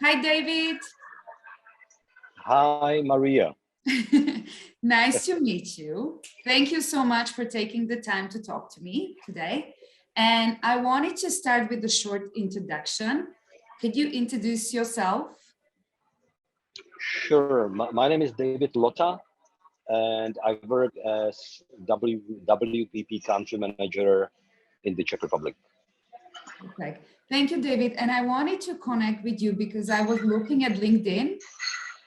Hi, David. Hi, Maria. Nice to meet you. Thank you so much for taking the time to talk to me today. And I wanted to start with a short introduction. Could you introduce yourself? Sure. My name is David Lhota, and I work as WPP country manager in the Czech Republic. Okay. Thank you, David. And I wanted to connect with you because I was looking at LinkedIn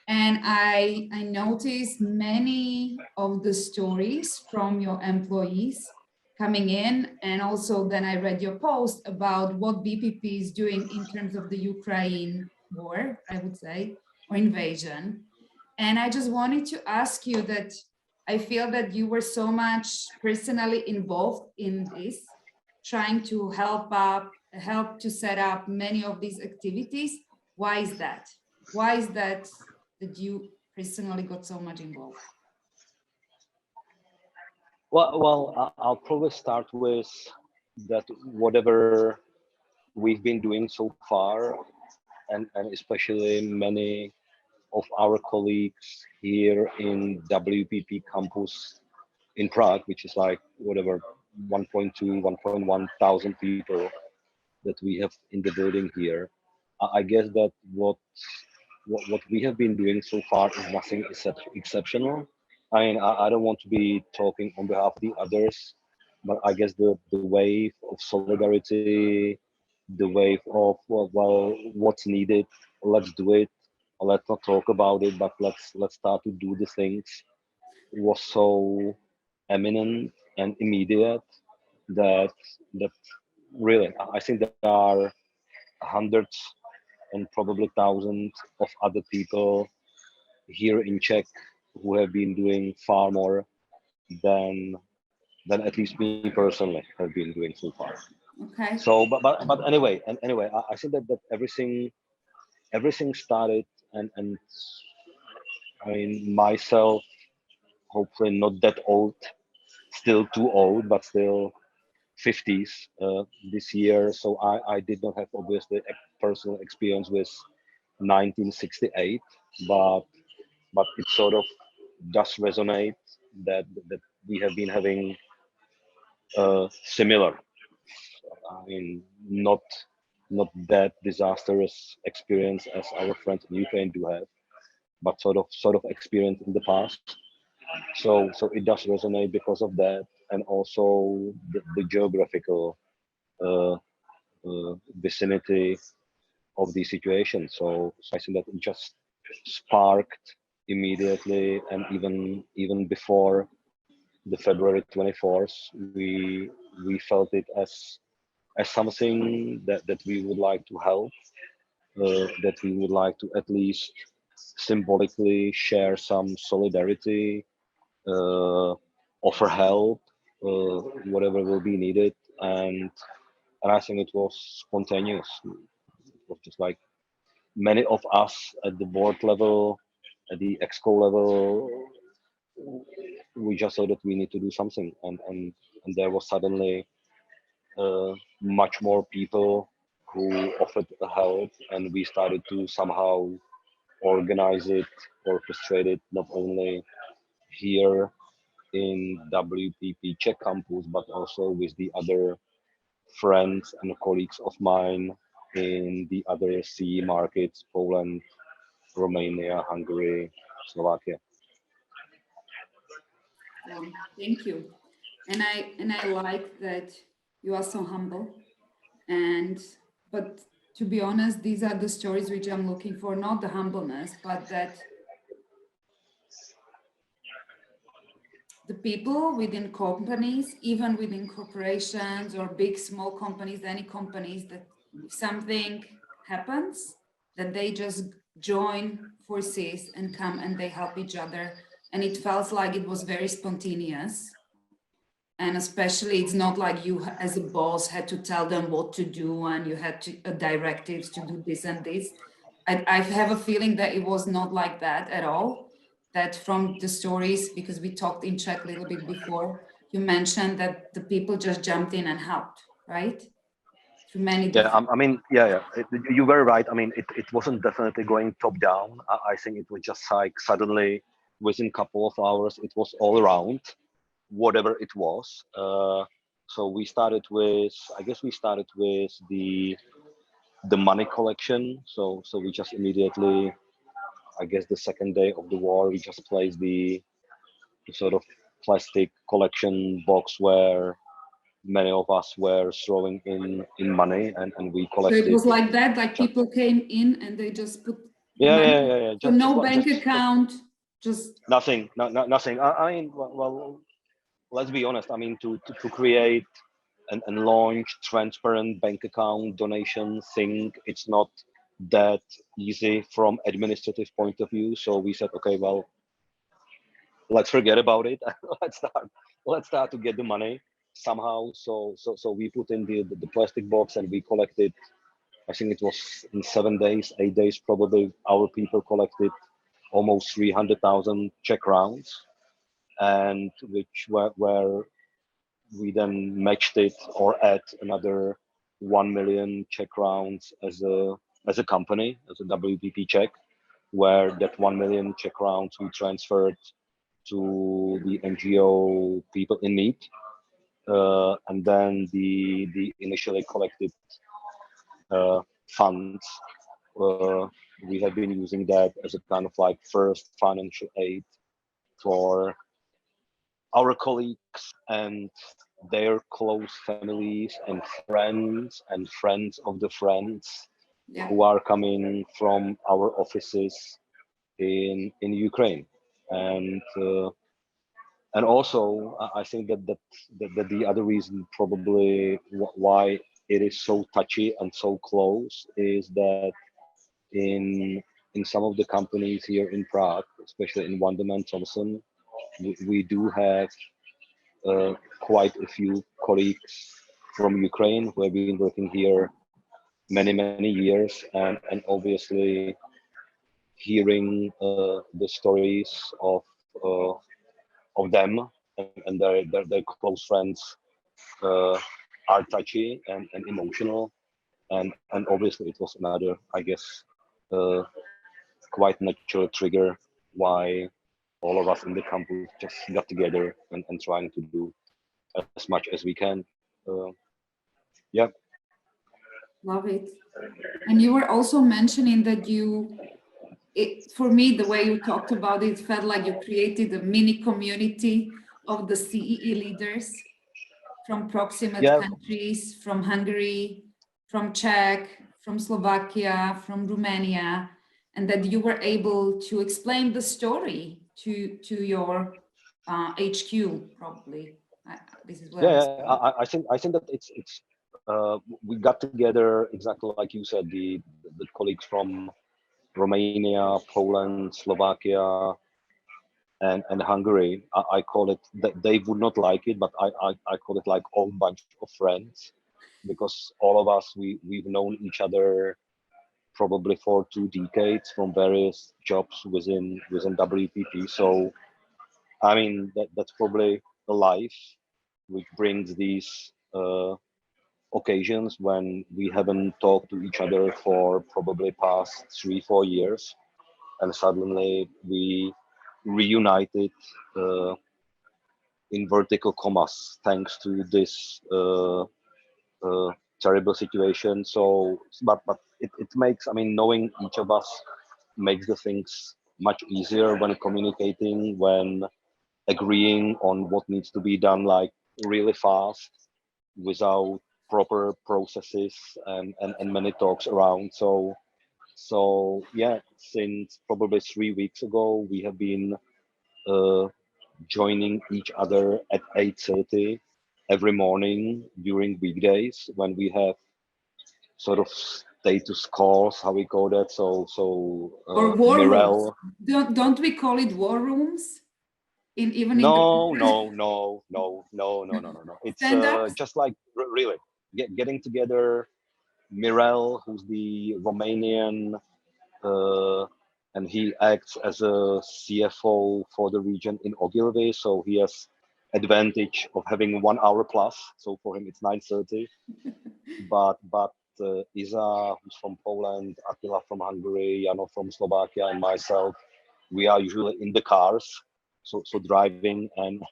and I noticed many of the stories from your employees coming in. And also then I read your post about what BPP is doing in terms of the Ukraine war, I would say, or invasion. And I just wanted to ask you that I feel that you were so much personally involved in this, trying to help to set up many of these activities. Why is that? Why is that you personally got so much involved? Well, I'll probably start with that whatever we've been doing so far, and especially many of our colleagues here in WPP campus in Prague, which is like whatever 1.2, 1.1 thousand people that we have in the building here. I guess that what we have been doing so far is nothing exceptional. I mean, I don't want to be talking on behalf of the others, but I guess the wave of solidarity, the wave of what's needed, let's do it. Let's not talk about it, but let's start to do the things was so eminent and immediate that that really I think there are hundreds and probably thousands of other people here in Czech who have been doing far more than at least me personally have been doing so far. Okay. So, but anyway, and anyway, I think that everything started, and I mean myself, hopefully not that old, still too old, but still 50s this year. So I did not have obviously a personal experience with 1968, but it sort of does resonate that we have been having similar. I mean, not that disastrous experience as our friends in Ukraine do have, but sort of experience in the past. So it does resonate because of that, and also the geographical uh, vicinity of the situation. So I think that it just sparked immediately, and even before the February 24th, we felt it as something that we would like to help, that we would like to at least symbolically share some solidarity, offer help, whatever will be needed, and I think it was spontaneous. It was just like many of us at the board level, at the exco level, we just saw that we need to do something, and there was suddenly much more people who offered help, and we started to somehow organize it, orchestrate it, not only here in WPP Czech campus, but also with the other friends and colleagues of mine in the other CE markets, Poland, Romania, Hungary, Slovakia. Thank you. And I like that you are so humble. But to be honest, these are the stories which I'm looking for, not the humbleness, but that the people within companies, even within corporations or big, small companies, any companies, that if something happens, that they just join forces and come and they help each other. And it felt like it was very spontaneous. And especially it's not like you as a boss had to tell them what to do and you had to directives to do this and this. I have a feeling that it was not like that at all. That from the stories, because we talked in Czech a little bit before, you mentioned that the people just jumped in and helped, right? to many Yeah, different. I mean, yeah. You're very right. I mean, it wasn't definitely going top down. I think it was just like suddenly, within a couple of hours, it was all around, whatever it was. So we started with, I guess we started with the money collection. So we just immediately, I guess the second day of the war, we just placed the sort of plastic collection box where many of us were throwing in money, and we So it collected. was like that, like people came in and they just put money. Yeah. So no bank account, just Nothing, nothing. I mean, well, let's be honest. I mean, to create and launch transparent bank account donation thing, it's not that easy from administrative point of view. So we said, okay, well, let's forget about it. let's start to get the money somehow. So we put in the plastic box and we collected. I think it was in 7 days, 8 days probably. Our people collected almost 300,000 Czech crowns, and which where we then matched it or add another 1 million Czech crowns as a company, as a WPP Czech, where that 1 million Czech crowns we transferred to the NGO people in need, and then the initially collected funds, uh, we have been using that as a kind of like first financial aid for our colleagues and their close families and friends of the friends yeah. who are coming from our offices in Ukraine. And also I think that the other reason probably why it is so touchy and so close is that in in some of the companies here in Prague, especially in Wonderman Thompson, we do have quite a few colleagues from Ukraine who have been working here many years, and obviously hearing the stories uh, of them and their close friends uh, are touchy and emotional, and obviously it was another, I guess, uh, quite natural trigger why all of us in the campus just got together and trying to do as much as we can. Yeah. Love it. And you were also mentioning that for me, the way you talked about it felt like you created a mini community of the CEE leaders from proximate Yeah. countries, from Hungary, from Czech, from Slovakia, from Romania, and that you were able to explain the story to your HQ, probably. This is what I was. Yeah, I think that it's we got together exactly like you said, the colleagues from Romania, Poland, Slovakia, and Hungary. I call it that they would not like it, but I call it like all bunch of friends, because all of us we've known each other probably for 2 decades from various jobs within WPP. So I mean that's probably a life which brings these occasions when we haven't talked to each other for probably past 3-4 years, and suddenly we reunited uh, in vertical commas thanks to this uh, terrible situation. So but it makes, I mean, knowing each of us makes the things much easier when communicating, when agreeing on what needs to be done like really fast without proper processes and many talks around. So yeah, since probably 3 weeks ago, we have been uh, joining each other at 8:30 every morning during weekdays when we have sort of status calls, how we call that. Or war rooms. Mirel. Don't we call it war rooms? Even in No, the no, no, no, no, no, no, no, no. It's stand-ups? just like really getting together. Mirel, who's the Romanian, uh, and he acts as a CFO for the region in Ogilvy. So he has advantage of having 1 hour plus. So for him, it's 9:30. but Iza, who's from Poland, Attila from Hungary, Jano from Slovakia, and myself, we are usually in the cars, so driving and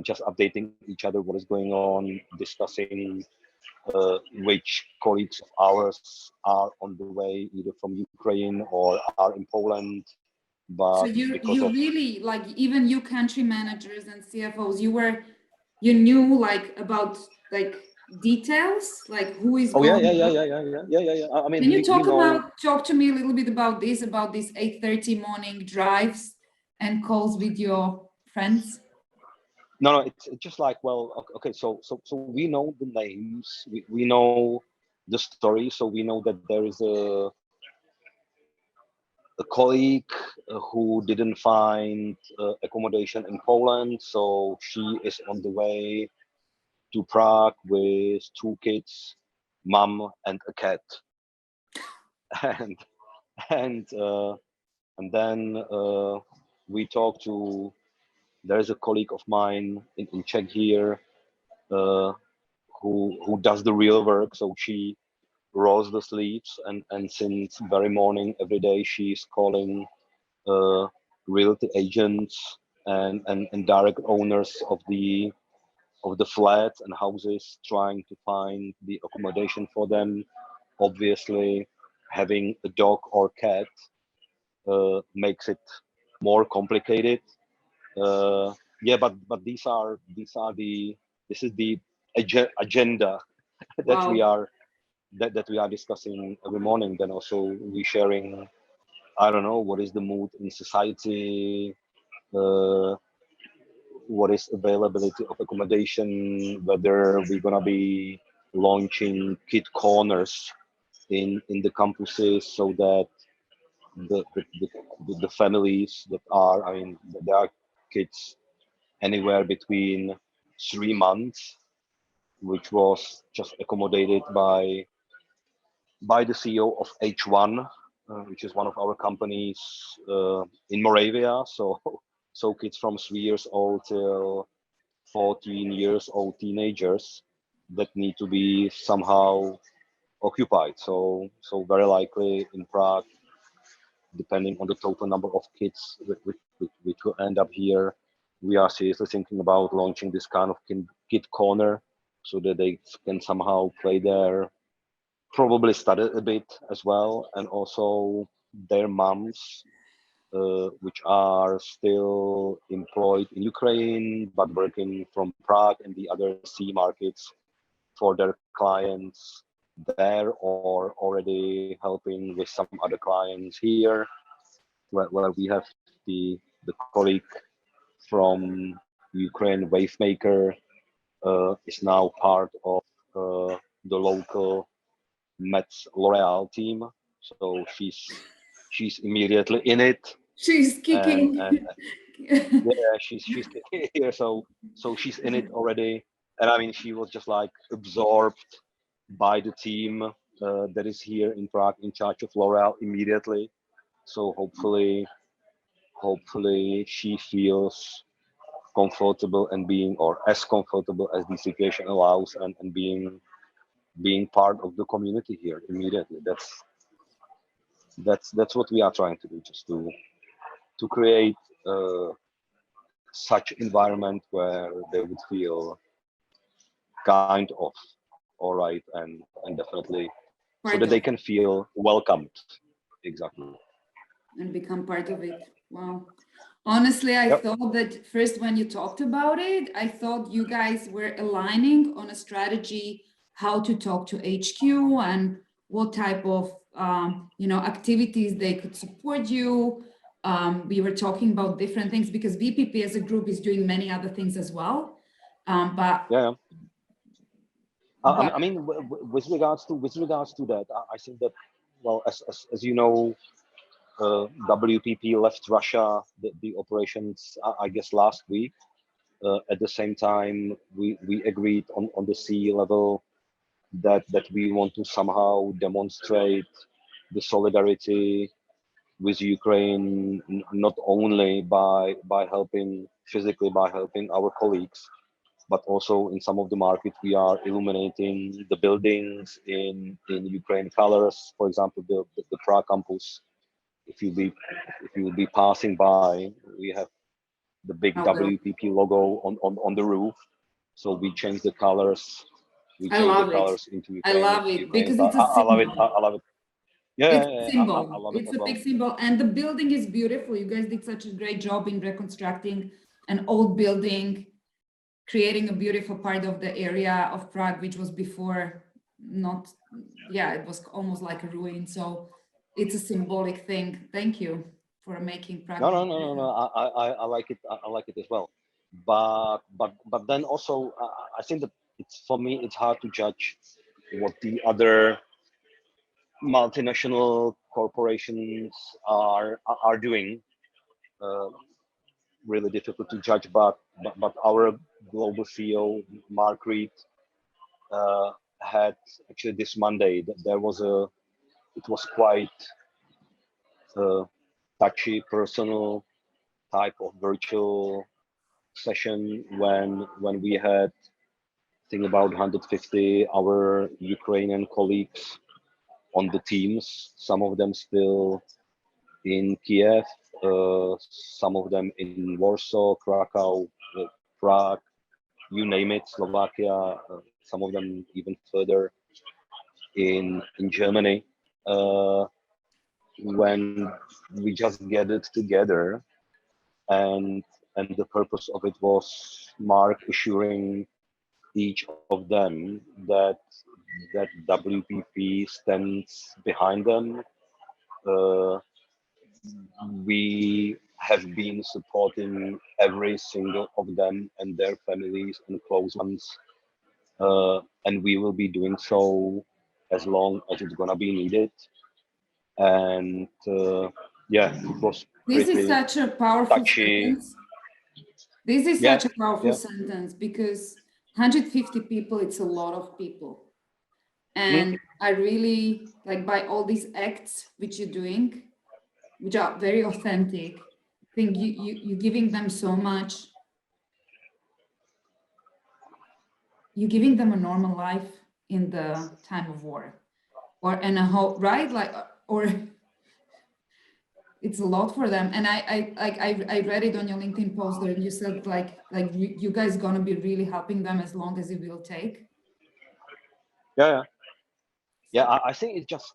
just updating each other what is going on, discussing which colleagues of ours are on the way either from Ukraine or are in Poland. So But you because of really, like, even you country managers and CFOs, you knew like about like details, like who is oh yeah going. I mean Can you we know. talk to me a little bit about this 8:30 morning drives and calls with your friends? No, it's just like, well, okay, so we know the names, we know the story, so we know that there is a colleague who didn't find accommodation in Poland, so she is on the way to Prague with 2 kids, mom and a cat, and and then we talked to. There's a colleague of mine in Czech here uh, who does the real work. So she rolls the sleeves, and since very morning every day she's calling uh, realty agents and direct owners of the flats and houses, trying to find the accommodation for them. Obviously, having a dog or cat makes it more complicated. Yeah, but this is the agenda that we Wow. are that we are discussing every morning. Then also we sharing, I don't know, what is the mood in society, uh, what is availability of accommodation, whether we're gonna be launching kid corners in the campuses, so that the families that are, I mean, there are kids anywhere between 3 months, which was just accommodated by the CEO of H1, which is one of our companies in Moravia. So so kids from 3 years old till 14 years old teenagers that need to be somehow occupied. So very likely in Prague, depending on the total number of kids which will end up here, we are seriously thinking about launching this kind of kid corner, so that they can somehow play there, probably study a bit as well, and also their moms, which are still employed in Ukraine but working from Prague and the other C markets for their clients there, or already helping with some other clients here, where we have the colleague from Ukraine, Wavemaker, is now part of the local Mets L'Oreal team. So she's immediately in it, She's kicking. and yeah, she's here. So she's in it already, and I mean she was just like absorbed by the team that is here in Prague in charge of L'Oreal immediately. So hopefully she feels comfortable and being, or as comfortable as the situation allows, and being part of the community here immediately. That's what we are trying to do, just to create such environment where they would feel kind of all right, and definitely so Part that they of can feel welcomed. Exactly. and become part of it. Wow. Honestly, I Yep. thought that first when you talked about it, I thought you guys were aligning on a strategy how to talk to HQ and what type of activities they could support you. We were talking about different things because WPP as a group is doing many other things as well. But Yeah. but I mean, with regards to that, I think that, well, as you know, WPP left Russia, the operations, I guess, last week. At the same time, we agreed on the C level that we want to somehow demonstrate the solidarity with Ukraine, not only by helping physically by helping our colleagues, but also in some of the markets we are illuminating the buildings in Ukraine colors. For example, the Prague campus. If you will be passing by, we have the big I will. WPP logo on the roof. So we change the colors. We I change the love it. colors into I love it Ukrainian because color. it's a I love it. symbol. I love it. Yeah, It's a I symbol. love it It's as a well. big symbol. And the building is beautiful. You guys did such a great job in reconstructing an old building, creating a beautiful part of the area of Prague, which was before not, yeah, it was almost like a ruin. So it's a symbolic thing. Thank you for making Prague. No. I like it. I like it as well. But then also, I think that it's, for me, it's hard to judge what the other multinational corporations are doing. Uh, really difficult to judge, but our global CEO Mark Reed had actually this Monday. There was a, it was quite touchy, personal type of virtual session when we had, I think, about 150 our Ukrainian colleagues on the teams. Some of them still in Kiev, some of them in Warsaw, Krakow, Prague, you name it, Slovakia, some of them even further in Germany. When we just gathered together, and the purpose of it was Mark assuring each of them that WPP stands behind them. Uh, we have been supporting every single of them and their families and close ones, and we will be doing so as long as it's gonna be needed. And yeah, it was This is pretty such a powerful touchy. sentence. This is Yeah, such a powerful yeah. sentence because 150 people, it's a lot of people. Mm. And I really like, by all these acts which you're doing, which are very authentic, I think you're giving them so much. You're giving them a normal life in the time of war, or and a hope, right? Like, or it's a lot for them. And I read it on your LinkedIn post there. You said like you guys gonna be really helping them as long as it will take. Yeah, yeah. I think it's just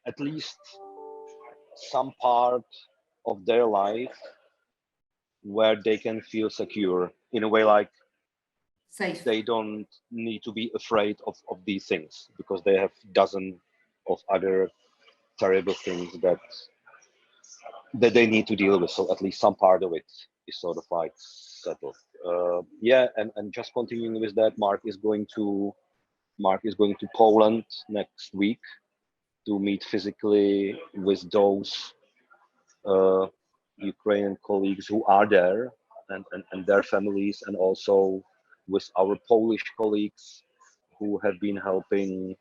at least some part of their life where they can feel secure in a way, like Safe. they don't need to be afraid of these things because they have dozen of other terrible things that they need to deal with. So at least some part of it is sort of like settled. Yeah, and just continuing with that, Mark is going to Poland next week to meet physically with those Ukrainian colleagues who are there, and their families, and also with our Polish colleagues who have been helping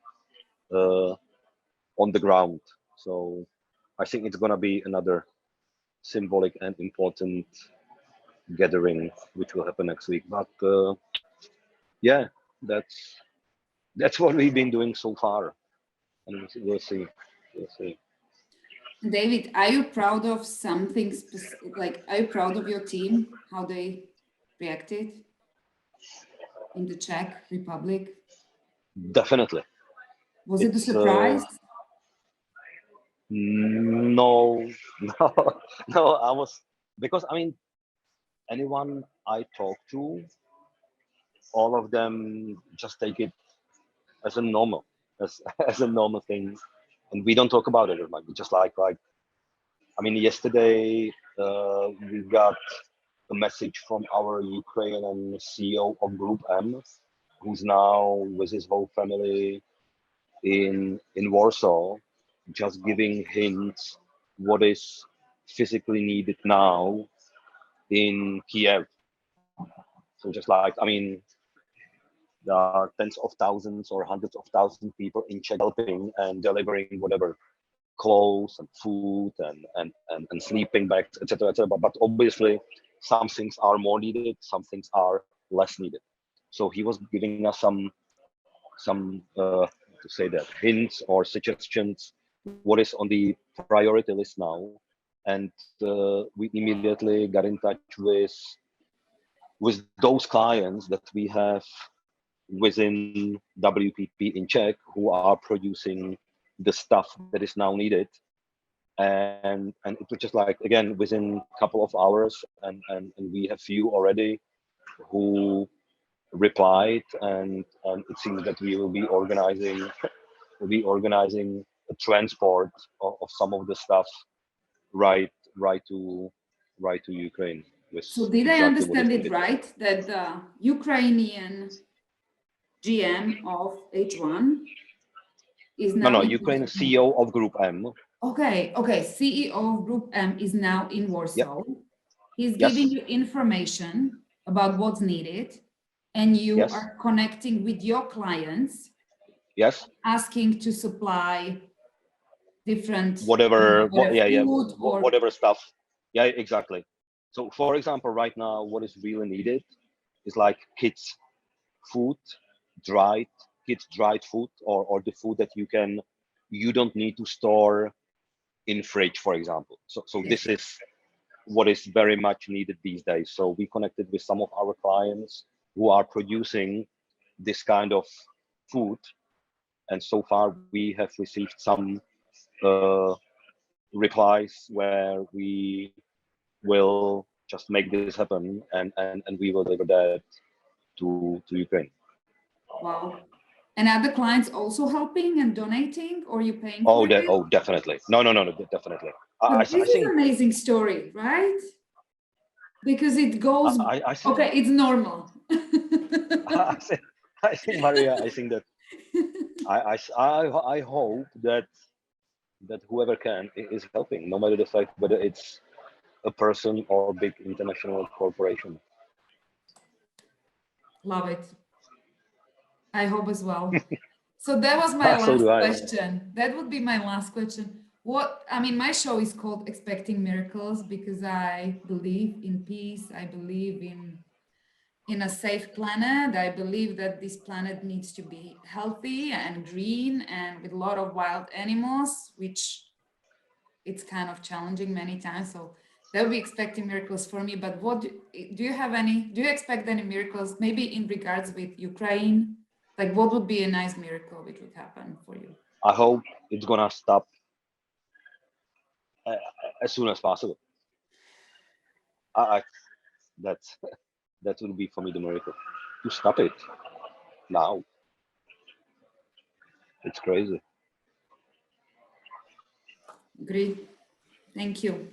uh, on the ground. So I think it's gonna be another symbolic and important gathering which will happen next week. But yeah, that's what we've been doing so far, and we'll see. We'll see. David, are you proud of something specific? Like, are you proud of your team, how they reacted in the Czech Republic? Definitely. Was it a It's surprise? no, no, no. I was, because I mean, anyone I talk to, all of them just take it as a normal, as as a normal thing, and we don't talk about it as much. Just like I mean, yesterday we got a message from our Ukrainian CEO of Group M, who's now with his whole family in Warsaw, just giving hints what is physically needed now in Kiev. So just like, I mean, there are tens of thousands or hundreds of thousands of people in Czech helping and delivering whatever clothes and food and sleeping bags, etc., etc. But obviously, some things are more needed, some things are less needed. So he was giving us some to say that, hints or suggestions what is on the priority list now, and we immediately got in touch with those clients that we have within WPP in Czech who are producing the stuff that is now needed. And it was just like, again, within a couple of hours, and we have few already who replied, and it seems that we will be organizing a transport of some of the stuff right to Ukraine with So did I exactly what is understand it needed. right that the Ukrainian GM of H1 is now No, in Ukraine Warsaw? CEO of Group M. Okay, CEO of Group M is now in Warsaw. He's giving Yes. you information about what's needed, and you Yes. are connecting with your clients, Yes. asking to supply different Whatever stuff. Yeah, exactly. So for example, right now what is really needed is like kids food, kids dried food, or the food that you don't need to store in fridge, for example. So this is what is very much needed these days. So we connected with some of our clients who are producing this kind of food, and so far we have received some replies where we will just make this happen, and we will deliver that to Ukraine. Wow. And are the clients also helping and donating, or are you paying Oh, for it? oh, definitely. No, definitely. But this is an amazing story, right? Because it goes, okay, it's normal. I think, Maria, I think that I hope that whoever can is helping, no matter the fact whether it's a person or a big international corporation. Love it. I hope as well. So that was my So last do I. question. That would be my last question. My show is called Expecting Miracles because I believe in peace. I believe in a safe planet. I believe that this planet needs to be healthy and green and with a lot of wild animals, which it's kind of challenging many times. So that would be expecting miracles for me. But do you expect any miracles, maybe in regards with Ukraine? Like what would be a nice miracle which would happen for you? I hope it's gonna stop as soon as possible. That would be for me the miracle, to stop it now. It's crazy. Great. Thank you.